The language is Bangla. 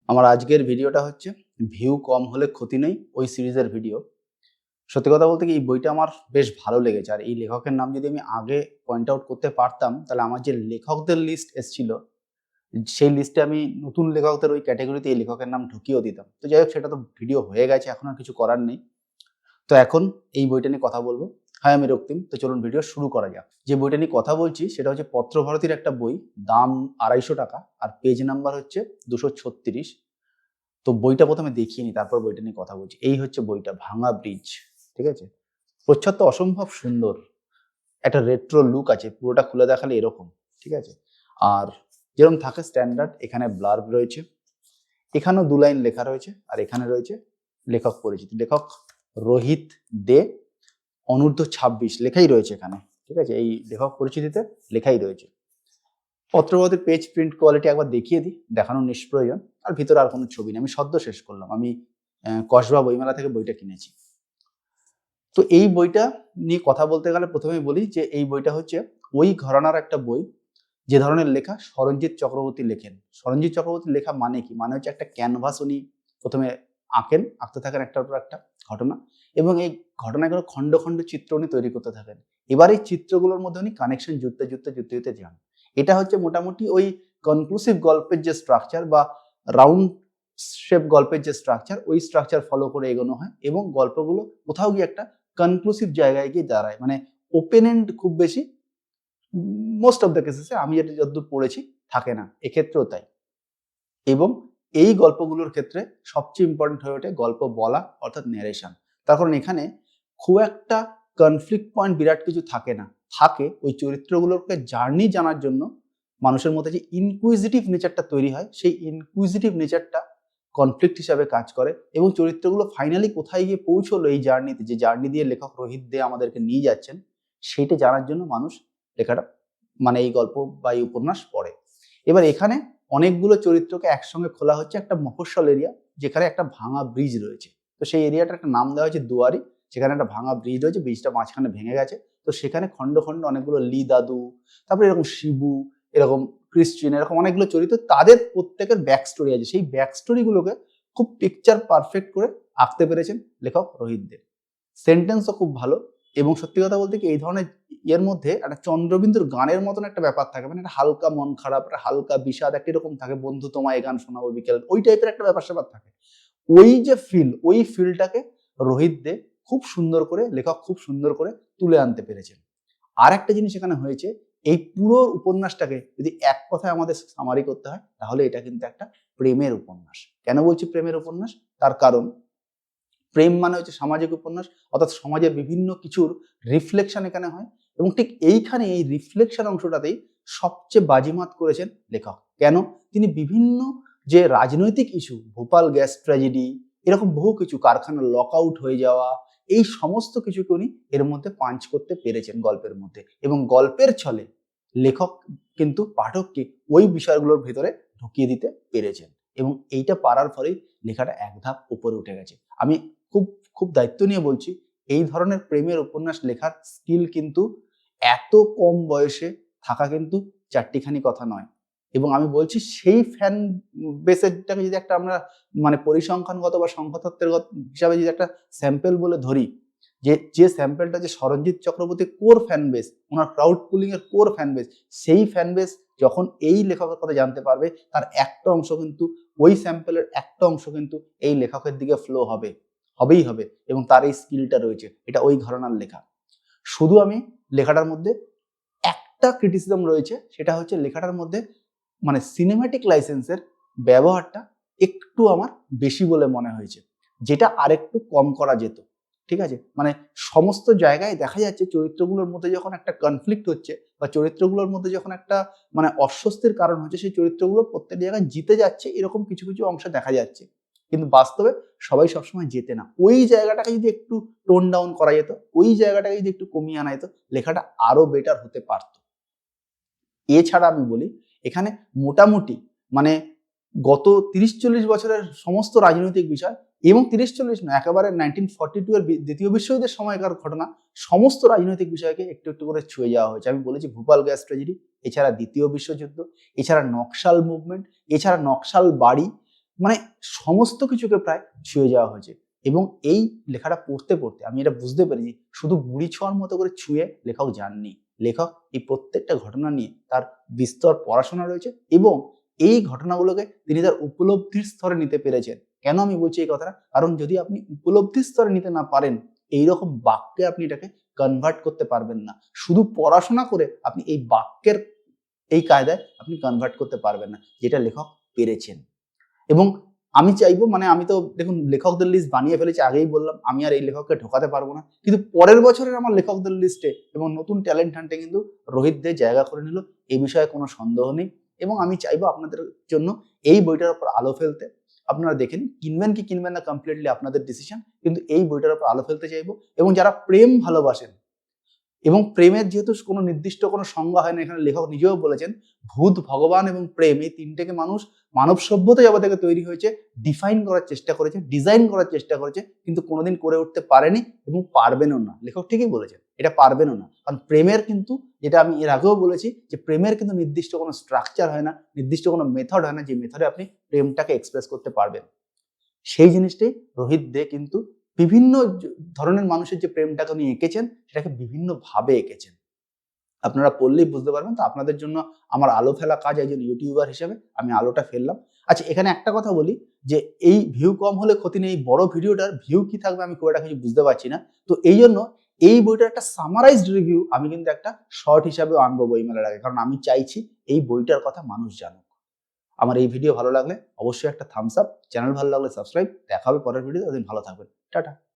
আমার আজকের ভিডিওটা হচ্ছে ভিউ কম হলে ক্ষতি নেই ওই সিরিজের ভিডিও। সত্যি কথা বলতে কি এই বইটা আমার বেশ ভালো লেগেছে। আর এই লেখকের নাম যদি আমি আগে পয়েন্ট আউট করতে পারতাম তাহলে আমার যে লেখকদের লিস্ট এসছিল সেই লিস্টে আমি নতুন লেখকদের ওই ক্যাটাগরিতে এই লেখকের নাম ঢুকিয়েও দিতাম। তো যাই হোক সেটা তো ভিডিও হয়ে গেছে, এখন আর কিছু করার নেই। তো এখন এই বইটা নিয়ে কথা বলবো। হ্যাঁ, আমি রক্তিম। তো চলুন ভিডিও শুরু করা যাক। যে বইটা নিয়ে কথা বলছি সেটা হচ্ছে পত্রভারতীর একটা বই, দাম 250 টাকা, আর পেজ নাম্বার হচ্ছে 236। তো বইটা প্রথমে দেখিয়ে নি, তারপর বইটা নিয়ে কথা বলছি। এই হচ্ছে বইটা, ভাঙা ব্রিজ। ঠিক আছে, প্রচ্ছদ তো অসম্ভব সুন্দর, একটা রেট্রো লুক আছে, পুরোটা খুলে দেখালে এরকম। ঠিক আছে, আর যেরকম থাকে স্ট্যান্ডার্ড, এখানে ব্লার্ব রয়েছে, এখানেও 2 লাইন লেখা রয়েছে, আর এখানে রয়েছে লেখক পরিচিতি। লেখক রোহিত দে, অনূর্ধ্ব 26 লেখাই রয়েছে এখানে। ঠিক আছে, এই লেখক পরিচিতিতে লেখাই রয়েছে। পত্রভারতীর পেজ প্রিন্ট কোয়ালিটি একবার দেখিয়ে দিই, দেখানোর নিষ্প্রয়োজন। আর ভিতরে আর কোনো ছবি নেই, আমি সদ্য শেষ করলাম। আমি কসবা বইমেলা থেকে বইটা কিনেছি। তো এই বইটা নিয়ে কথা বলতে গেলে প্রথমেই বলি যে এই বইটা হচ্ছে ওই ঘরানার একটা বই যে ধরনের লেখা সরঞ্জিৎ চক্রবর্তী লেখেন। সরঞ্জিৎ চক্রবর্তীর লেখা মানে কি? মানে হচ্ছে একটা ক্যানভাস উনি প্রথমে আঁকেন, আঁকতে থাকেন একটার পর একটা ঘটনা, এবং এই ঘটনাগুলো খণ্ড খণ্ড চিত্র উনি তৈরি করতে থাকেন। এবার এই চিত্রগুলোর মধ্যে উনি কানেকশন জুড়তে যান। এটা হচ্ছে মোটামুটি ওই কনক্লুসিভ গল্পের যে স্ট্রাকচার বা রাউন্ড শেপ গল্পের যে স্ট্রাকচার, ওই স্ট্রাকচার ফলো করে এগোনো হয়, এবং গল্পগুলো কোথাও গিয়ে একটা কনক্লুসিভ জায়গায় গিয়ে দাঁড়ায়। মানে ওপেন এন্ড খুব বেশি মোস্ট অফ দ্য কেসেসে আমি যেটা যতদূর পড়েছি থাকে না, এক্ষেত্রেও তাই। এবং এই গল্পগুলোর ক্ষেত্রে সবচেয়ে ইম্পর্টেন্ট হয়ে ওঠে গল্প বলা, অর্থাৎ ন্যারেশন। তার কারণ এখানে খুব একটা কনফ্লিক্ট পয়েন্ট বিরাট কিছু থাকে না, থাকে ওই চরিত্রগুলোকে জার্নি জানার জন্য মানুষের মধ্যে যে ইনকুইজিটিভ নেচারটা তৈরি হয়, সেই ইনকুইজিটিভ নেচারটা কনফ্লিক্ট হিসাবে কাজ করে, এবং চরিত্রগুলো ফাইনালি কোথায় গিয়ে পৌঁছলো এই জার্নিতে, যে জার্নি দিয়ে লেখক রোহিত দে আমাদেরকে নিয়ে যাচ্ছেন, সেইটা জানার জন্য মানুষ লেখাটা মানে এই গল্প বা এই উপন্যাস পড়ে। এবার এখানে অনেকগুলো চরিত্রকে একসঙ্গে খোলা হচ্ছে একটা মফস্বল এরিয়া, যেখানে একটা ভাঙা ব্রিজ রয়েছে। তো সেই এরিয়াটার একটা নাম দেওয়া হয়েছে দুয়ারি। সেখানে একটা ভাঙা ব্রিজ রয়েছে, ব্রিজটা মাঝখানে ভেঙে গেছে। তো সেখানে খন্ড খন্ড অনেকগুলো লি দাদু, তারপরে এরকম শিবু, এরকম ক্রিশ্চিয়ান, এরকম অনেকগুলো চরিত্র, তাদের প্রত্যেকের ব্যাক স্টোরি আছে। সেই ব্যাক স্টোরিগুলোকে খুব পিকচার পারফেক্ট করে আঁকতে পেরেছেন লেখক রোহিত দে। সেন্টেন্সও খুব ভালো, এবং সত্যি কথা বলতে কি এই ধরনের এর মধ্যে একটা চন্দ্রবিন্দুর গানের মতন একটা ব্যাপার থাকে, মানে একটা হালকা মন খারাপ, একটা হালকা বিষাদ, একটা এরকম থাকে, বন্ধু তোমায় এই গান শোনাবো বিকেল, ওই টাইপের একটা ব্যাপার স্যাপার থাকে। ওই যে ফিল, ওই ফিলটাকে রোহিত দে খুব সুন্দর করে, লেখক খুব সুন্দর করে তুলে আনতে পেরেছেন। আর একটা জিনিস এখানে হয়েছে, এই পুরো উপন্যাসটাকে যদি এক কথায় আমাদের সামারি করতে হয় তাহলে এটা কিন্তু একটা প্রেমের উপন্যাস। কেন বলছি প্রেমের উপন্যাস? তার কারণ প্রেম মানে হচ্ছে সামাজিক উপন্যাস, অর্থাৎ সমাজের বিভিন্ন কিছুর রিফ্লেকশন এখানে হয়, এবং ঠিক এইখানে এই রিফ্লেকশন অংশটাতেই সবচেয়ে বাজিমাত করেছেন লেখক। কেন? তিনি বিভিন্ন যে রাজনৈতিক ইস্যু, ভোপাল গ্যাস ট্র্যাজেডি, এরকম বহু কিছু, কারখানার লক আউট হয়ে যাওয়া, এই সমস্ত কিছুকে উনি এর মধ্যে পাঞ্চ করতে পেরেছেন গল্পের মধ্যে, এবং গল্পের ছলে লেখক কিন্তু পাঠককে ওই বিষয়গুলোর ভিতরে ঢুকিয়ে দিতে পেরেছেন, এবং এইটা পারার ফলেই লেখাটা এক ধাপ উপরে উঠে গেছে। আমি খুব খুব দায়িত্ব নিয়ে বলছি, এই ধরনের প্রেমের উপন্যাস লেখার স্কিল কিন্তু এত কম বয়সে থাকা কিন্তু চারটিখানি কথা নয়। এবং আমি বলছি সেই ফ্যান বেসেরটাকে যদি একটা আমরা মানে পরিসংখ্যানগত বা সংখ্যাতত্ত্বের হিসাবে যদি একটা স্যাম্পল বলে ধরি, যে স্যাম্পলটা যে সরঞ্জিৎ চক্রবর্তীর কোর ফ্যান বেস, ওনার ক্রাউড পুলিং এর কোর ফ্যান বেস, সেই ফ্যান বেস যখন এই লেখকের কথা জানতে পারবে, তার একটা অংশ কিন্তু, ওই স্যাম্পলের একটা অংশ কিন্তু এই লেখকের দিকে ফ্লো হবেই হবে, এবং তার এই স্কিলটা রয়েছে, এটা ওই ঘরানার লেখা। শুধু আমি লেখাটার মধ্যে একটা ক্রিটিসিজম রয়েছে, সেটা হচ্ছে লেখাটার মধ্যে মানে সিনেম্যাটিক লাইসেন্সের ব্যবহারটা একটু আমার বেশি বলে মনে হয়েছে, যেটা আরেকটু কম করা যেত। ঠিক আছে, মানে সমস্ত জায়গায় দেখা যাচ্ছে চরিত্রগুলোর মধ্যে যখন একটা কনফ্লিক্ট হচ্ছে, বা চরিত্রগুলোর মধ্যে যখন একটা মানে অস্বস্তির কারণ হচ্ছে, সেই চরিত্রগুলো প্রত্যেক জায়গায় জিতে যাচ্ছে, এরকম কিছু কিছু অংশ দেখা যাচ্ছে। কিন্তু বাস্তবে সবাই সবসময় জেতে না। ওই জায়গাটাকে যদি একটু টোন ডাউন করা যেত, ওই জায়গাটাকে যদি একটু কমিয়ে আনা যেত, লেখাটা আরো বেটার হতে পারত। এছাড়া আমি বলি, এখানে মোটামুটি মানে গত 30-40 বছরের সমস্ত রাজনৈতিক বিষয়, এবং 30-40 না, একেবারে 1942 এর দ্বিতীয় বিশ্বযুদ্ধের সময়কার ঘটনা, সমস্ত রাজনৈতিক বিষয়কে একটু একটু করে ছুঁয়ে যাওয়া হয়েছে। আমি বলেছি ভোপাল গ্যাস ট্র্যাজেডি, এছাড়া দ্বিতীয় বিশ্বযুদ্ধ, এছাড়া নকশাল মুভমেন্ট, এছাড়া নকশাল বাড়ি, মানে সমস্ত কিছুকে প্রায় ছুঁয়ে যাওয়া হয়েছে। এবং এই লেখাটা পড়তে পড়তে আমি এটা বুঝতে পেরেছি শুধু মুড়ি ছোঁয়ার মতো করে ছুঁয়ে লেখক যাননি। লেখক এই প্রত্যেকটা ঘটনা নিয়ে তার বিস্তর পড়াশোনা রয়েছে এবং এই ঘটনাগুলোকে তিনি তার উপলব্ধির স্তরে নিতে পেরেছেন। কেন আমি বলছি এই কথাটা? কারণ যদি আপনি উপলব্ধির স্তরে নিতে না পারেন, এইরকম বাক্যে আপনি এটাকে কনভার্ট করতে পারবেন না। শুধু পড়াশোনা করে আপনি এই বাক্যের এই কায়দায় আপনি কনভার্ট করতে পারবেন না, যেটা লেখক পেরেছেন। এবং আমি চাইবো, মানে আমি তো দেখুন লেখকদের লিস্ট বানিয়ে ফেলেছি, আগেই বললাম আমি আর এই লেখককে ঢোকাতে পারবো না, কিন্তু পরের বছরের আমার লেখকদের লিস্টে এবং নতুন ট্যালেন্ট হান্টে কিন্তু রোহিত দে জায়গা করে নিল, এই বিষয়ে কোনো সন্দেহ নেই। এবং আমি চাইবো আপনাদের জন্য এই বইটার উপর আলো ফেলতে। আপনারা দেখে নিন, কিনবেন কি কিনবেন না কমপ্লিটলি আপনাদের ডিসিশন, কিন্তু এই বইটার উপর আলো ফেলতে চাইবো। এবং যারা প্রেম ভালোবাসেন, এবং প্রেমের যেহেতু কোনো নির্দিষ্ট কোনো সংজ্ঞা হয় না, এখানে লেখক নিজেও বলেছেন ভূত, ভগবান এবং প্রেম, এই তিনটেকে মানুষ মানব সভ্যতা যাবত থেকে তৈরি হয়েছে ডিফাইন করার চেষ্টা করেছে, ডিজাইন করার চেষ্টা করেছে, কিন্তু কোনোদিন করে উঠতে পারেনি এবং পারবেনও না। লেখক ঠিকই বলেছেন, এটা পারবেনও না। কারণ প্রেমের কিন্তু, যেটা আমি এর আগেও বলেছি, যে প্রেমের কিন্তু নির্দিষ্ট কোনো স্ট্রাকচার হয় না, নির্দিষ্ট কোনো মেথড হয় না যে মেথডে আপনি প্রেমটাকে এক্সপ্রেস করতে পারবেন। সেই জিনিসটাই রোহিত দে কিন্তু বিভিন্ন ধরনের মানুষের যে প্রেমটাকে উনি এঁকেছেন, সেটাকে বিভিন্নভাবে এঁকেছেন। আপনারা পড়লেই বুঝতে পারবেন। তো আপনাদের জন্য আমার আলো ফেলা কাজ, একজন ইউটিউবার হিসেবে আমি আলোটা ফেললাম। আচ্ছা, এখানে একটা কথা বলি যে এই ভিউ কম হলে ক্ষতি নেই, বড় ভিডিওটার ভিউ কি থাকবে আমি খুব একটা কিছু বুঝতে পারছি না। তো এই জন্য এই বইটার একটা সামারাইজড রিভিউ আমি কিন্তু একটা শর্ট হিসাবে আনবো বইমেলার আগে, কারণ আমি চাইছি এই বইটার কথা মানুষ জানুক। আমার এই ভিডিও ভালো লাগলে অবশ্যই একটা থামস আপ, চ্যানেল ভালো লাগলে সাবস্ক্রাইব। দেখা হবে পরের ভিডিও, ততদিন ভালো থাকবেন। টাটা।